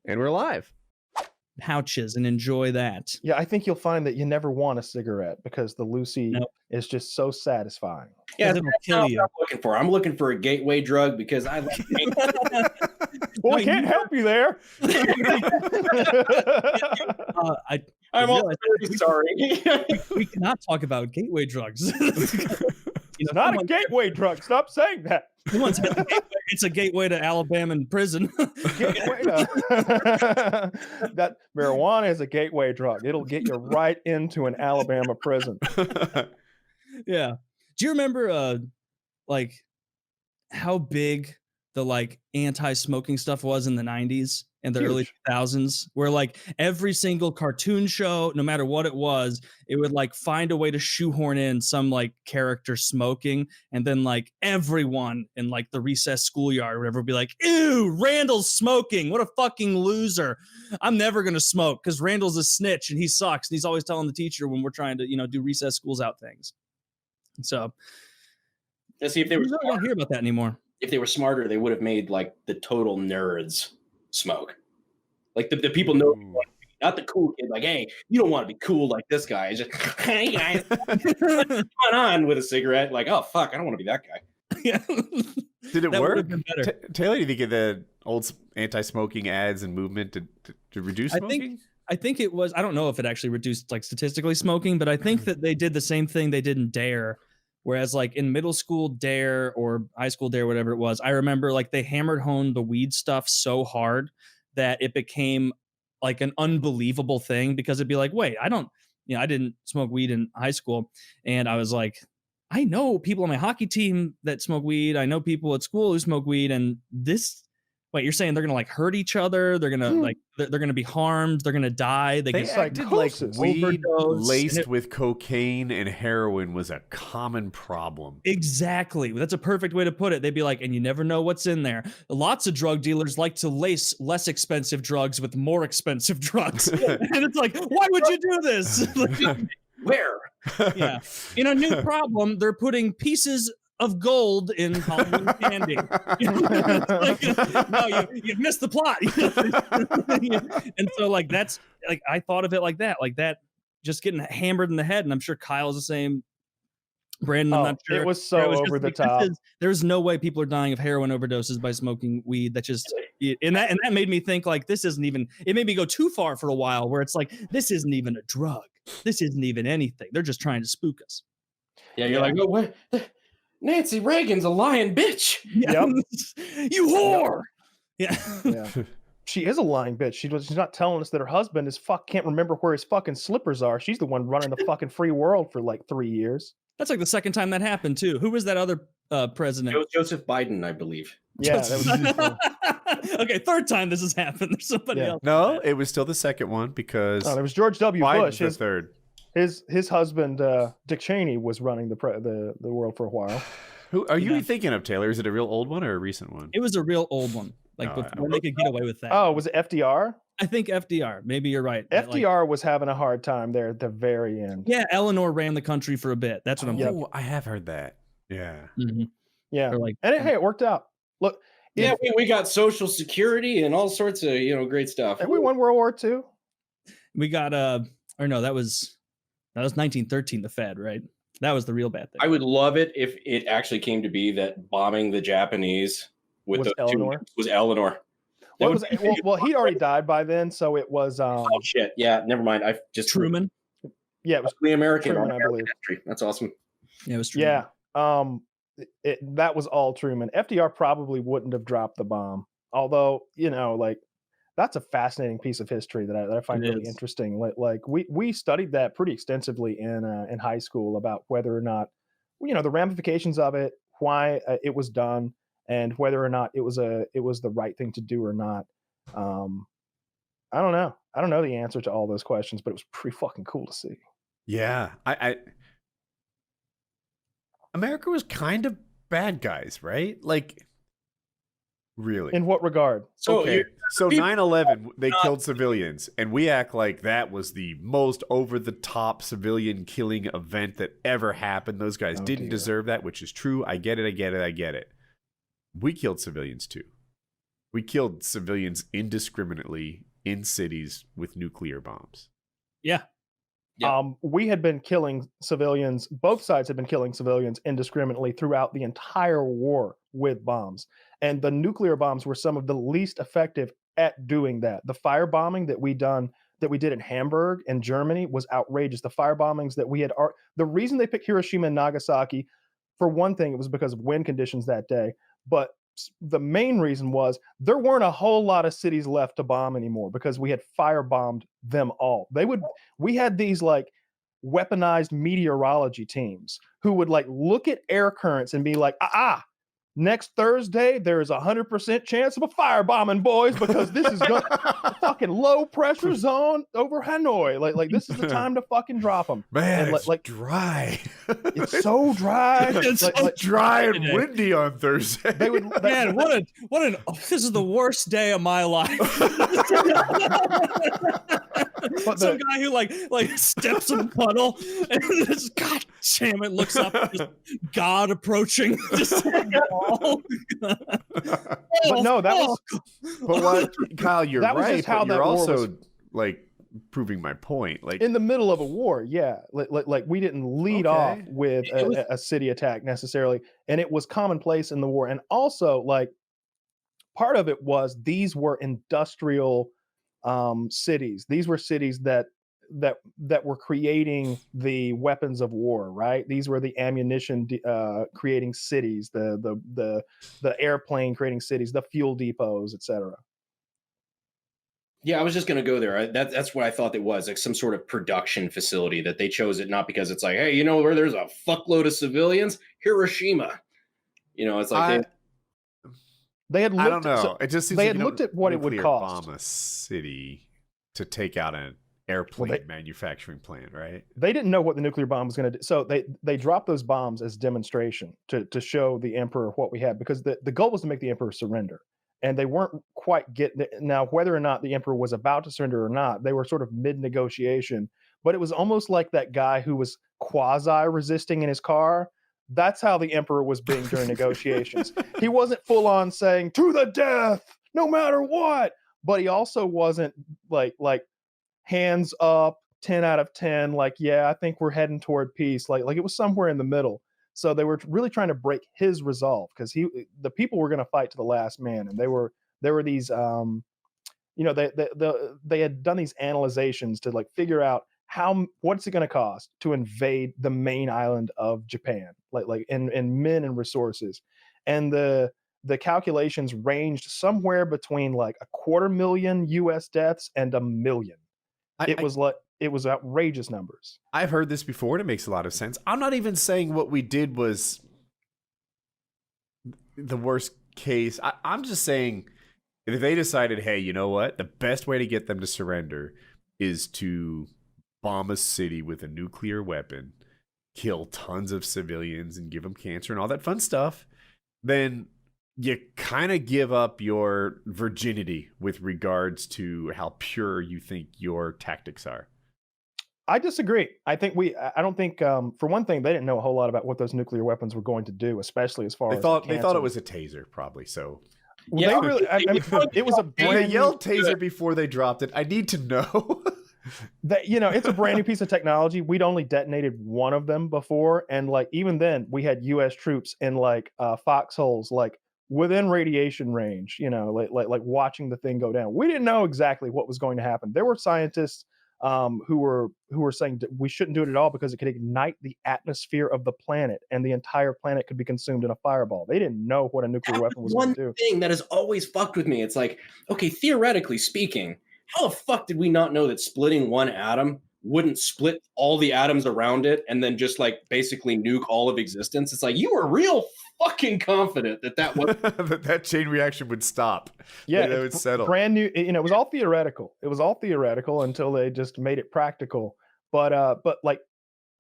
And we're live. Pouches and enjoy that. Yeah, I think you'll find that you never want a cigarette because the Lucy Nope. is just so satisfying. Yeah, It'll that's kill not what you. I'm looking for. I'm looking for a gateway drug because I like Well, No, I can't help you there. I'm realize also very sorry. we cannot talk about gateway drugs. It's not a gateway drug. Stop saying that. Someone said it's a gateway to Alabama prison. Gateway to- that marijuana is a gateway drug. It'll get you right into an Alabama prison. Yeah. Do you remember like how big the like anti-smoking stuff was in the 90s and the early 2000s, where like every single cartoon show, no matter what it was, it would like find a way to shoehorn in some like character smoking, and then like everyone in like the recess schoolyard or whatever would be like, ew, Randall's smoking, what a fucking loser. I'm never gonna smoke because Randall's a snitch and he sucks and he's always telling the teacher when we're trying to, you know, do recess schools out things. So Let's see if they were we really don't hear about that anymore. if they were smarter, they would have made like the total nerds smoke. Like the people know, not the cool kid. Like, hey, you don't want to be cool like this guy. It's just, hey guys, what's going on with a cigarette? Like, oh fuck, I don't want to be that guy. Yeah. Did it That work? would've been better. Taylor, do you think of the old anti-smoking ads and movement to reduce smoking? I think it was, I don't know if it actually reduced like statistically smoking, but I think that they did the same thing they did in Dare. Whereas like in middle school Dare or high school Dare, whatever it was, I remember like they hammered home the weed stuff so hard that it became like an unbelievable thing, because it'd be like, wait, I didn't smoke weed in high school. And I was like, I know people on my hockey team that smoke weed. I know people at school who smoke weed. And this, wait, you're saying they're going to like hurt each other? They're going to like, they're going to be harmed. They're going to die. They get acted like weed overdose, laced with cocaine and heroin was a common problem. Exactly. That's a perfect way to put it. They'd be like, and you never know what's in there. Lots of drug dealers like to lace less expensive drugs with more expensive drugs. And it's like, why would you do this? Where? Yeah. In a new problem, they're putting pieces of gold in Halloween candy. No, you missed the plot. And so like that's like I thought of it like that just getting hammered in the head. And I'm sure Kyle's the same. Brandon, I'm not sure. It was so over the top. There's no way people are dying of heroin overdoses by smoking weed. That just and that made me think like this isn't even. It made me go too far for a while, where it's like this isn't even a drug. This isn't even anything. They're just trying to spook us. Yeah, you're like, oh, what? Nancy Reagan's a lying bitch. Yeah. You whore. Yeah. Yeah. She is a lying bitch. She's not telling us that her husband can't remember where his fucking slippers are. She's the one running the fucking free world for like 3 years. That's like the second time that happened too. Who was that other president? It was Joseph Biden, I believe. Yeah. That was Okay, third time this has happened. There's somebody else. No, it was still the second one because there was George W. Biden's Bush. the third. His husband Dick Cheney was running the world for a while. Who are you thinking of, Taylor? Is it a real old one or a recent one? It was a real old one. Like when they could get away with that. Oh, was it FDR? I think FDR. Maybe you're right. FDR was having a hard time there at the very end. Yeah, Eleanor ran the country for a bit. That's what I'm thinking. Oh, I have heard that. Yeah. Mm-hmm. Yeah. Like, and hey, it worked out. Look. Yeah, we got Social Security and all sorts of great stuff. And we won World War II. We got or no, that was 1913. The Fed, right? That was the real bad thing. I would love it if it actually came to be that bombing the Japanese with Eleanor. Was Eleanor. Well, he'd already died by then, so it was. Oh shit! Yeah, never mind. I just Truman. Yeah, it was the American. Truman, I believe. History. That's awesome. Yeah, it was Truman. Yeah. That was all Truman. FDR probably wouldn't have dropped the bomb, although like that's a fascinating piece of history that I find really interesting. Like we studied that pretty extensively in high school about whether or not the ramifications of it, why it was done, and whether or not it was the right thing to do or not. I don't know. I don't know the answer to all those questions, but it was pretty fucking cool to see. Yeah, America was kind of bad guys, right? Like, really? In what regard? So 9/11, they killed civilians, and we act like that was the most over-the-top civilian killing event that ever happened. Those guys didn't deserve that, which is true. I get it. We killed civilians too. We killed civilians indiscriminately in cities with nuclear bombs. Yeah. We had been killing civilians. Both sides had been killing civilians indiscriminately throughout the entire war with bombs. And the nuclear bombs were some of the least effective at doing that. The firebombing that we did in Hamburg in Germany was outrageous. The firebombings that we had, the reason they picked Hiroshima and Nagasaki, for one thing, it was because of wind conditions that day. But the main reason was there weren't a whole lot of cities left to bomb anymore because we had firebombed them all. We had these like weaponized meteorology teams who would like look at air currents and be like, next Thursday, there is 100% chance of a firebombing, boys, because this is a fucking low pressure zone over Hanoi. Like this is the time to fucking drop them. Man, and it's dry. It's so dry. It's so dry and windy on Thursday. This is the worst day of my life. But some guy who like steps in a puddle and just, God damn it, looks up and just God approaching. But no, that was. But what, Kyle? You're that was right. just how But that you're war also was. Like proving my point. Like In the middle of a war, yeah. Like we didn't lead off with a city attack necessarily, and it was commonplace in the war. And also, like part of it was these were industrial cities. These were cities that were creating the weapons of war, right? These were the ammunition creating cities, the airplane creating cities, the fuel depots, etc. Yeah, I was just going to go there. That's what I thought it was, like some sort of production facility that they chose it not because it's like, hey, you know where there's a fuckload of civilians? Hiroshima. You know, it's like they had looked, I don't know. It just seems they like had looked at what it would cost. Bomb a city to take out an airplane manufacturing plant, right? They didn't know what the nuclear bomb was going to do. So they dropped those bombs as demonstration to show the emperor what we had, because the goal was to make the emperor surrender. And they weren't quite getting it. Now, whether or not the emperor was about to surrender or not, they were sort of mid-negotiation. But it was almost like that guy who was quasi-resisting in his car. That's how the emperor was being during negotiations. He wasn't full on saying, to the death, no matter what. But he also wasn't like hands up, 10 out of 10, like, yeah, I think we're heading toward peace. Like it was somewhere in the middle. So they were really trying to break his resolve, because the people were going to fight to the last man, and there were these, they had done these analyzations to like figure out what's it going to cost to invade the main island of Japan, like in men and resources, and the calculations ranged somewhere between like 250,000 U.S. deaths and 1 million. It was outrageous numbers. I've heard this before, and it makes a lot of sense. I'm not even saying what we did was the worst case. I'm just saying if they decided, hey, you know what? The best way to get them to surrender is to bomb a city with a nuclear weapon, kill tons of civilians, and give them cancer and all that fun stuff, then you kind of give up your virginity with regards to how pure you think your tactics are. I disagree. I don't think, for one thing, they didn't know a whole lot about what those nuclear weapons were going to do, especially as far as they thought it was a taser, probably. So yeah, it was a brand. They yelled taser before they dropped it. I need to know. That, it's a brand new piece of technology. We'd only detonated one of them before, and like even then, we had U.S. troops in like foxholes, like within radiation range. Like watching the thing go down. We didn't know exactly what was going to happen. There were scientists who were saying we shouldn't do it at all because it could ignite the atmosphere of the planet, and the entire planet could be consumed in a fireball. They didn't know what a nuclear weapon was going to do. One thing that has always fucked with me. It's like, okay, theoretically speaking, how the fuck did we not know that splitting one atom wouldn't split all the atoms around it and then just like basically nuke all of existence? It's like, you were real fucking confident that was that chain reaction would stop. Yeah, it would settle. Brand new. It was all theoretical. It was all theoretical until they just made it practical. But like,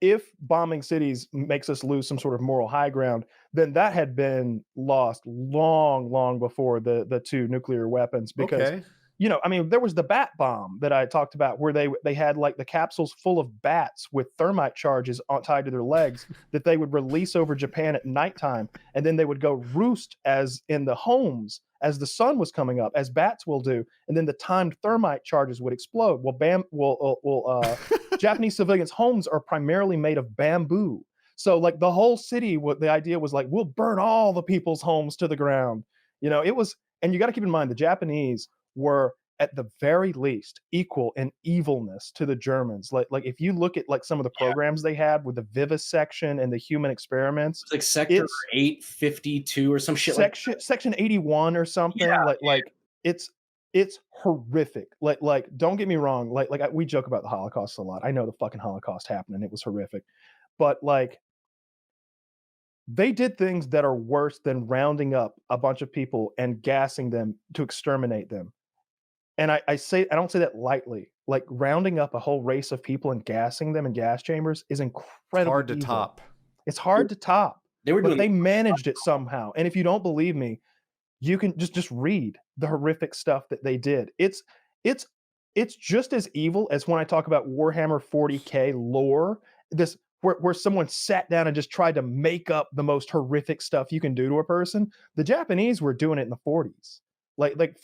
if bombing cities makes us lose some sort of moral high ground, then that had been lost long before the two nuclear weapons, because you know, I mean, there was the bat bomb that I talked about where they had like the capsules full of bats with thermite charges tied to their legs that they would release over Japan at nighttime, and then they would go roost as in the homes as the sun was coming up, as bats will do, and then the timed thermite charges would explode. Japanese civilians' homes are primarily made of bamboo, so like the whole city, what the idea was like, we'll burn all the people's homes to the ground. You know, it was, and you got to keep in mind the Japanese were at the very least equal in evilness to the Germans. Like if you look at like some of the programs they had with the vivisection and the human experiments, it's like Sector 852 or some shit Section 81 or something. Like it's horrific. Like don't get me wrong. We joke about the Holocaust a lot. I know the fucking Holocaust happened and it was horrific, but like they did things that are worse than rounding up a bunch of people and gassing them to exterminate them. And I don't say that lightly. Like rounding up a whole race of people and gassing them in gas chambers is incredibly hard to evil. top. It's hard to top. But they managed it somehow. And if you don't believe me, you can just read the horrific stuff that they did. It's just as evil as when I talk about Warhammer 40K lore. This where someone sat down and just tried to make up the most horrific stuff you can do to a person. The Japanese were doing it in the 40s. Like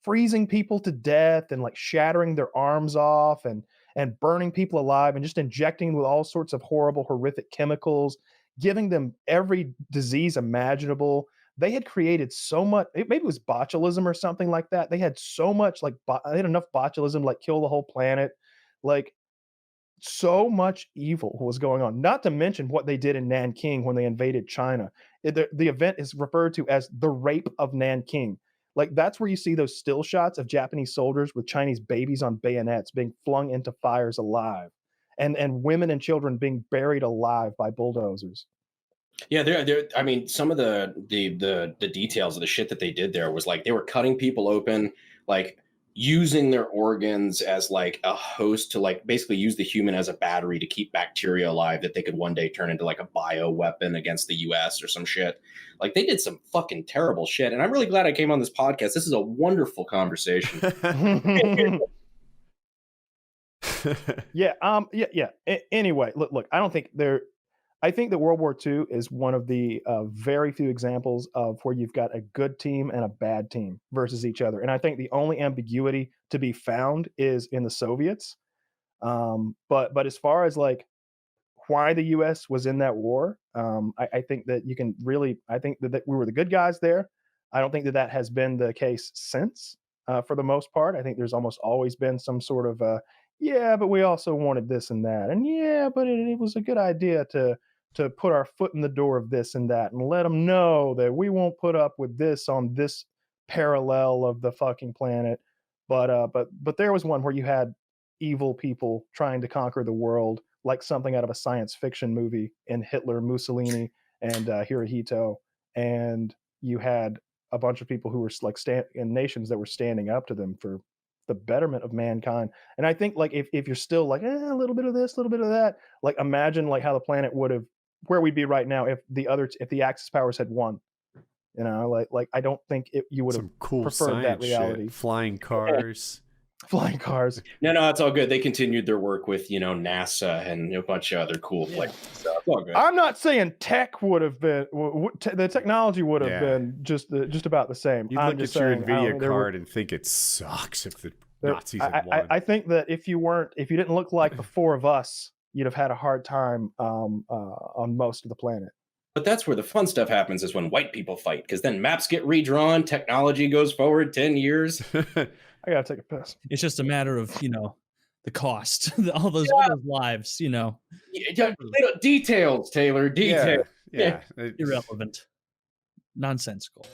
freezing people to death and like shattering their arms off and burning people alive and just injecting them with all sorts of horrible, horrific chemicals, giving them every disease imaginable. They had created so much, maybe it was botulism or something like that. They had so much they had enough botulism to like kill the whole planet. Like so much evil was going on, not to mention what they did in Nanking when they invaded China. The event is referred to as the rape of Nanking. Like that's where you see those still shots of Japanese soldiers with Chinese babies on bayonets being flung into fires alive, and women and children being buried alive by bulldozers. Yeah, there. I mean, some of the details of the shit that they did there was like they were cutting people open, like using their organs as like a host to like basically use the human as a battery to keep bacteria alive that they could one day turn into like a bio weapon against the US or some shit. Like they did some fucking terrible shit. And I'm really glad I came on this podcast. This is a wonderful conversation. Yeah. Anyway, look, I think that World War II is one of the very few examples of where you've got a good team and a bad team versus each other. And I think the only ambiguity to be found is in the Soviets. But as far as like why the U.S. was in that war, I think that you can really, I think that we were the good guys there. I don't think that has been the case since, for the most part. I think there's almost always been some sort of, yeah, but we also wanted this and that. And yeah, but it was a good idea to put our foot in the door of this and that and let them know that we won't put up with this on this parallel of the fucking planet. But there was one where you had evil people trying to conquer the world like something out of a science fiction movie in Hitler, Mussolini, and Hirohito. And you had a bunch of people who were like in nations that were standing up to them for the betterment of mankind. And I think like if you're still like a little bit of this, a little bit of that, like imagine like how the planet would have, where we'd be right now if the Axis powers had won. You know, like I don't think you would have cool preferred that reality. Shit. Flying cars. Flying cars. No, it's all good. They continued their work with, NASA and a bunch of other cool stuff. It's all good. I'm not saying tech would have been, the technology would have been just about the same. You look at your NVIDIA card and think it sucks if the Nazis had won. I think that if you didn't look like the four of us, you'd have had a hard time on most of the planet. But that's where the fun stuff happens, is when white people fight, because then maps get redrawn, technology goes forward 10 years. I gotta take a piss. It's just a matter of, the cost, all those lives, Details, Taylor, details. Yeah. Irrelevant. Nonsensical.